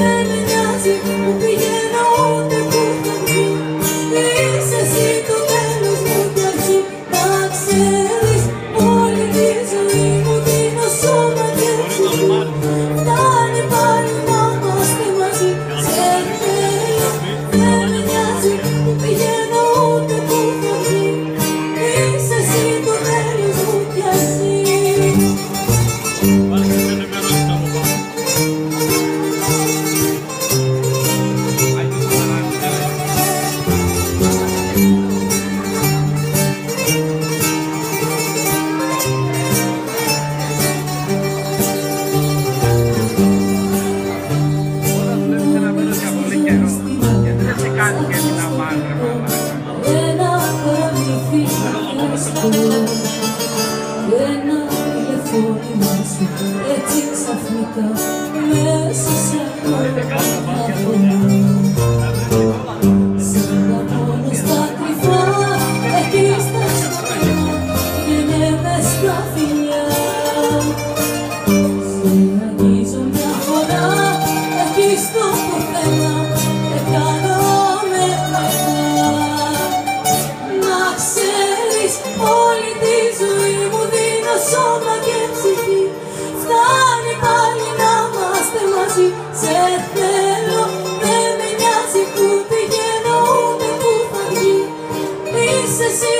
δεν με νοιάζει που πηγαίνω ούτε που θα βγει. Είσαι εσύ το τέλος μου κι αρχή. Να ξέρεις όλη τη ζωή μου δίνω σώμα και ψυχή. Φτάνει πάλι να είμαστε μαζί. Σε θέλω, δεν με νοιάζει που πηγαίνω ούτε που θα βγει. Είσαι εσύ το τέλος μου κι αρχή. Ένα παραμύθι και ένα τηλεφώνημα σου έτσι ξαφνικά μέσα σε ακόμα φωνή. Σένα μόνο στα κρυφά, εκεί στα ξαφνικά γίνε μες στα φιλιά. Σε αγγίζω μια φορά, εκεί στο πουθενά και κάνω με μαγιά. Να ξέρεις όλη τη ζωή μου δίνω σώμα και ψυχή. Φτάνει πάλι να είμαστε μαζί. Σε θέλω, δεν με νοιάζει που πηγαίνω ούτε που θα βγει. Είσαι εσύ